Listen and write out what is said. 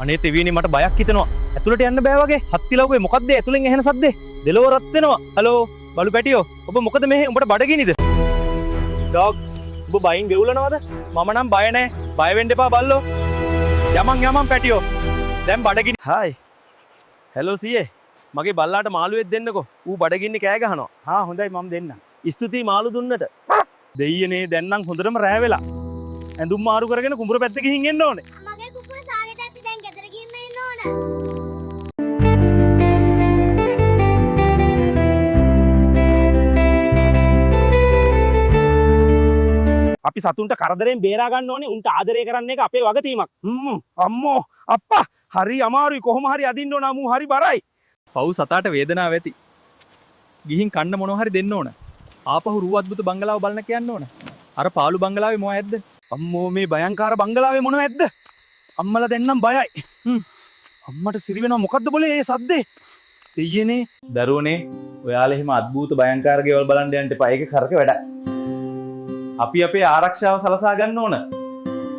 අනේ තෙවියනි මට බයක් හිතෙනවා. ඇතුළට යන්න බෑ වගේ. හත්තිලව්වේ මොකද්ද ඇතුළෙන් ඇහෙන සද්දේ? දෙලොව රත් වෙනවා. හලෝ බලු පැටියෝ. ඔබ මොකද මෙහෙ උඹට බඩගිනිද? ඩොග් ඔබ බයින් ගෙවුලනවද? මම නම් බය නැහැ. බය වෙන්න එපා බල්ලෝ. යමන් පැටියෝ. දැන් බඩගිනි. හායි. හෙලෝ සීයේ. මගේ බල්ලාට මාළුවෙක් දෙන්නකෝ. ඌ බඩගින්නේ කෑ ගහනවා. හා හොඳයි මම දෙන්නම්. ස්තුතියි මාළු දුන්නට. දෙයියනේ දැන් නම් හොඳටම රෑ වෙලා. ඇඳුම් මාරු කරගෙන කුඹුර පැත්තේ ගිහින් එන්න ඕනේ. මගේ කුකුල සාගෙට ඇත්ති දැන් ගෙදර ගිහින් එන්න ඕන. අපි සතුන්ට කරදරෙන් බේරා ගන්න ඕනේ. උන්ට ආදරය කරන්න එක අපේ වගකීමක්. අම්මෝ අප්පා හරි අමාරුයි කොහොම හරි අදින්න ඕන මූ හරි බරයි. පව් සතාට වේදනාව ඇති. ගිහින් කන්න මොනවා හරි දෙන්න ඕන. ආපහු රුවත්බුතු බංගලාව බලන්න කියන්න ඕන. අර පාළු බංගලාවේ මොකක් ඇද්ද? අම්මෝ මේ භයංකාර බංගලාවේ මොනව ඇද්ද? අම්මලා දෙන්නම් බයයි. අම්මට සිරි වෙනවා මොකද්ද બોලේ මේ සද්දේ? දෙයියනේ. දරුවනේ ඔයාලා එහෙම අద్භූත භයංකාර ගෙවල් බලන්න යන්න එපා. ඒක කරක වැඩක්. අපි අපේ ආරක්ෂාව සලසා ගන්න ඕන.